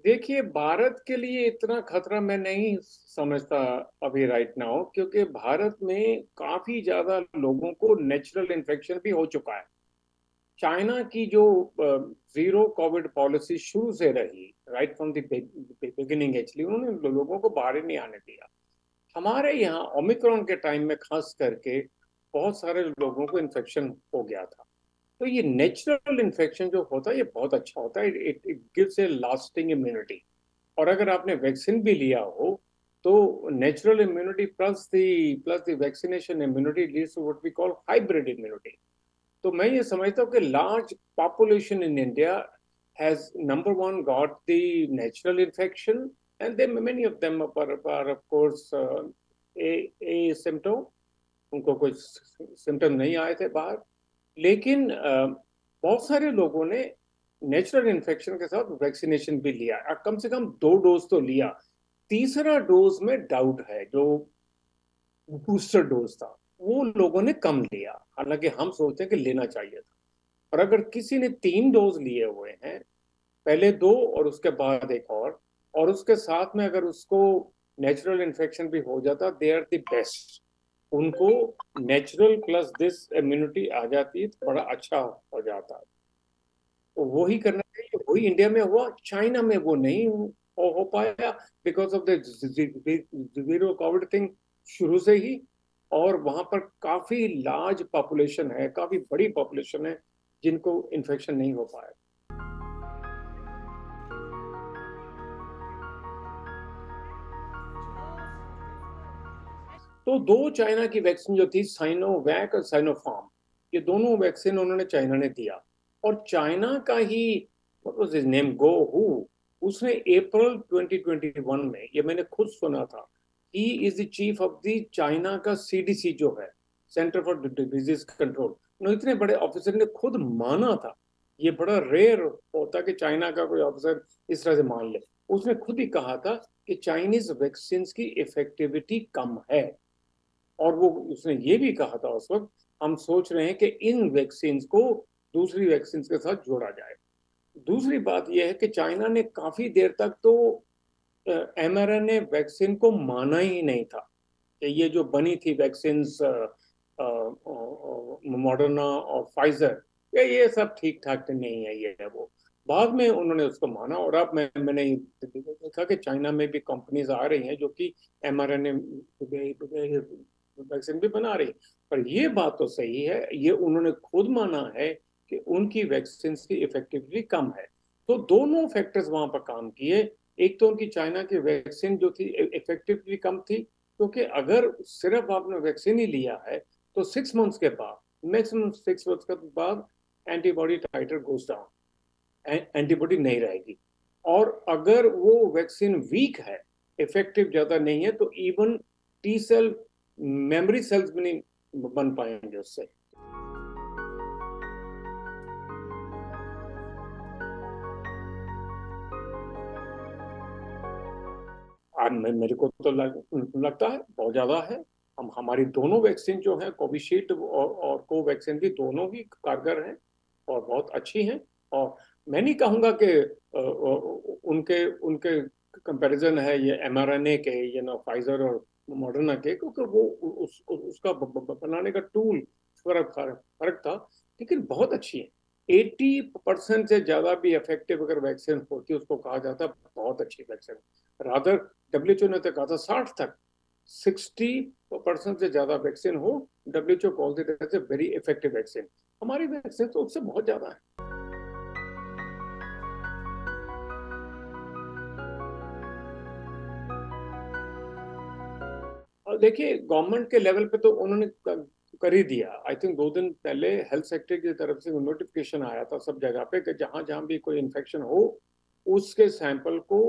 देखिए, भारत के लिए इतना खतरा मैं नहीं समझता अभी राइट नाउ, क्योंकि भारत में काफी ज्यादा लोगों को नेचुरल इन्फेक्शन भी हो चुका है। चाइना की जो जीरो कोविड पॉलिसी शुरू से रही, right from the beginning, actually उन्होंने लोगों को बाहर ही नहीं आने दिया। हमारे यहाँ ओमिक्रॉन के टाइम में खास करके बहुत सारे लोगों को इन्फेक्शन हो गया था। तो ये नेचुरल इन्फेक्शन जो होता है ये बहुत अच्छा होता है। It it gives a lasting immunity. और अगर आपने वैक्सीन भी लिया हो तो natural immunity plus the vaccination immunity leads to what we call hybrid immunity. तो मैं ये समझता हूँ कि large population in India has number one got the natural infection, and they many of them are of course a symptom. उनको कोई symptom नहीं आए थे बाहर, लेकिन बहुत सारे लोगों ने नेचुरल इन्फेक्शन के साथ वैक्सीनेशन भी लिया, कम से कम 2 डोज तो लिया। तीसरा डोज में डाउट है, जो बूस्टर डोज था वो लोगों ने कम लिया, हालांकि हम सोचते हैं कि लेना चाहिए था। और अगर किसी ने 3 डोज लिए हुए हैं, पहले 2 और उसके बाद एक और उसके साथ में अगर उसको नेचुरल इन्फेक्शन भी हो जाता, दे आर द बेस्ट। उनको नेचुरल प्लस दिस इम्यूनिटी आ जाती है तो बड़ा अच्छा हो जाता है। तो वो ही करना चाहिए, वही इंडिया में हुआ, चाइना में वो नहीं हो पाया because of the zero Covid thing शुरू से ही। और वहां पर काफी लार्ज पॉपुलेशन है, काफी बड़ी पॉपुलेशन है जिनको इन्फेक्शन नहीं हो पाया। तो दो चाइना की वैक्सीन जो थी, साइनोवैक और साइनोफार्म, ये दोनों वैक्सीन उन्होंने चाइना ने दिया। और चाइना का ही what was his name, Gao Fu, उसने अप्रैल 2021 में, ये मैंने खुद सुना था, he is the chief of the China का सीडीसी जो है, सेंटर फॉर डिजीज कंट्रोल। इतने बड़े ऑफिसर ने खुद माना था। ये बड़ा रेयर होता कि चाइना का कोई ऑफिसर इस तरह से मान ले। उसने खुद ही कहा था कि चाइनीज वैक्सीन की इफेक्टिविटी कम है। और वो उसने ये भी कहा था उस वक्त, हम सोच रहे हैं कि इन वैक्सीन को दूसरी वैक्सीन के साथ जोड़ा जाए। दूसरी बात यह है कि चाइना ने काफी देर तक तो एमआरएनए वैक्सीन को माना ही नहीं था कि ये जो बनी थी वैक्सीन मॉडर्ना और फाइजर, ये सब ठीक ठाक नहीं है, ये है वो। बाद में उन्होंने उसको माना, और अब मैंने देखा कि चाइना में भी कंपनीज आ रही हैं जो कि एमआरएनए वैक्सीन भी बना रही। पर ये बात तो सही है, ये उन्होंने खुद माना है कि उनकी वैक्सीन की इफेक्टिविटी कम है। तो दोनों फैक्टर्स वहां पर काम किए। एक तो उनकी चाइना की वैक्सीन जो थी इफेक्टिवली कम थी, क्योंकि अगर सिर्फ आपने वैक्सीन ही लिया है तो 6 मंथ्स के बाद, मैक्सिमम 6 मंथ्स के बाद एंटीबॉडी टाइटर गोज डाउन, एंटीबॉडी नहीं रहेगी। और अगर वो वैक्सीन वीक है, इफेक्टिव ज्यादा नहीं है, तो even T cell, memory cells भी नहीं बन पाएंगे उससे। आज मेरे को तो लगता है बहुत ज्यादा है। हम हमारी दोनों वैक्सीन जो है, कोविशील्ड और कोवैक्सीन भी, दोनों ही कारगर हैं और बहुत अच्छी हैं। और मैं नहीं कहूँगा कि उनके उनके कंपैरिजन है ये एमआरएनए के, ये ना फाइजर और मॉडर्ना के, क्योंकि वो उसका बनाने का टूल फर्क फर्क फर्क था, लेकिन बहुत अच्छी है। 80% से ज्यादा भी इफेक्टिव अगर वैक्सीन होती है उसको कहा जाता है बहुत अच्छी वैक्सीन। रादर डब्ल्यूएचओ ने तो कहा था 60 तक, 60% से ज्यादा वैक्सीन हो, WHO calls it as a very effective vaccine. हमारी वैक्सीन तो उससे बहुत ज्यादा है। और देखिए, गवर्नमेंट के लेवल पे तो उन्होंने कर ही दिया। आई थिंक 2 दिन पहले हेल्थ सेक्रेटरी की तरफ से नोटिफिकेशन आया था सब जगह पे कि जहां जहां भी कोई इन्फेक्शन हो उसके सैंपल को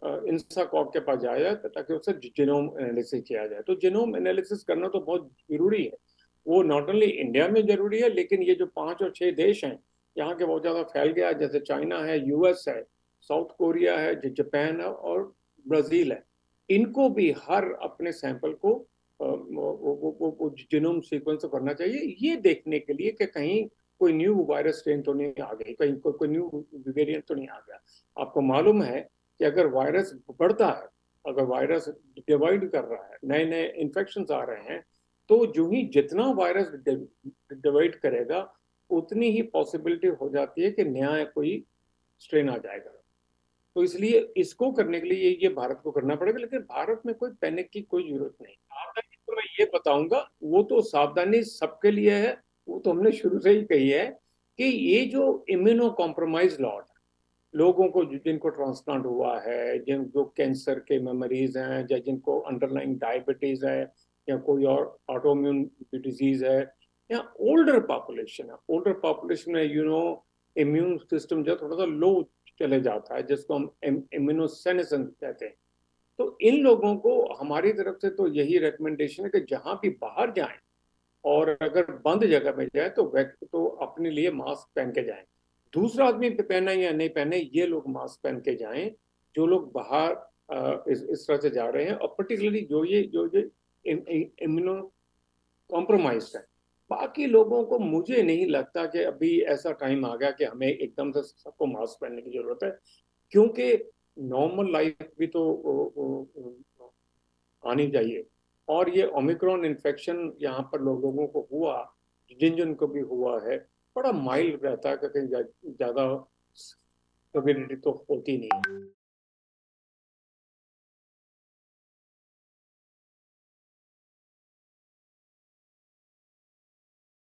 इंसाकॉग के पास जाया जाए ताकि उससे जिनोम एनालिसिस किया जाए। तो जिनोम एनालिसिस करना तो बहुत जरूरी है। वो नॉट ओनली इंडिया में जरूरी है, लेकिन ये जो 5 और 6 देश हैं यहाँ के बहुत ज्यादा फैल गया, जैसे चाइना है, यूएस है, साउथ कोरिया है, जापान है और ब्राजील है। इनको भी हर अपने सैंपल को जिनोम सीक्वेंस करना चाहिए, ये देखने के लिए कि कहीं कोई न्यू वायरस स्ट्रेन तो नहीं आ गई, कहीं कोई न्यू वेरिएंट तो नहीं आ गया। आपको मालूम है कि अगर वायरस बढ़ता है, अगर वायरस डिवाइड कर रहा है, नए नए इन्फेक्शन आ रहे हैं, तो जो ही जितना वायरस डिवाइड करेगा उतनी ही पॉसिबिलिटी हो जाती है कि नया कोई स्ट्रेन आ जाएगा। तो इसलिए इसको करने के लिए ये भारत को करना पड़ेगा, लेकिन भारत में कोई पैनिक की कोई जरूरत नहीं। सावधानी तो मैं ये बताऊंगा, वो तो सावधानी सबके लिए है, वो तो हमने शुरू से ही कही है कि ये जो इम्यूनो कॉम्प्रोमाइज लॉट, लोगों को जिनको ट्रांसप्लांट हुआ है, जिन जो कैंसर के मरीज हैं, या जिनको अंडरलाइंग डायबिटीज है, या कोई और ऑटोइम्यून डिजीज है, या ओल्डर पॉपुलेशन है, ओल्डर पॉपुलेशन में इम्यून सिस्टम जो थोड़ा सा लो चले जाता है, जिसको हम इम्यूनोसेनेसेंस कहते हैं। तो इन लोगों को हमारी तरफ से तो यही रिकमेंडेशन है कि जहां भी बाहर जाएं और अगर बंद जगह में जाए तो अपने लिए मास्क पहन के जाएं। दूसरा आदमी पहने या नहीं पहने, ये लोग मास्क पहन के जाएं जो लोग बाहर इस तरह से जा रहे हैं, और पर्टिकुलरली जो इम्यूनो कॉम्प्रोमाइज है। बाकी लोगों को मुझे नहीं लगता कि अभी ऐसा टाइम आ गया कि हमें एकदम से सबको मास्क पहनने की जरूरत है, क्योंकि नॉर्मल लाइफ भी तो आनी चाहिए। और ये ओमिक्रॉन इन्फेक्शन यहाँ पर लोगों को हुआ, जिन जिन को भी हुआ है, बड़ा माइल्ड रहता है, क्योंकि ज़्यादा सिवियरिटी तो होती नहीं है।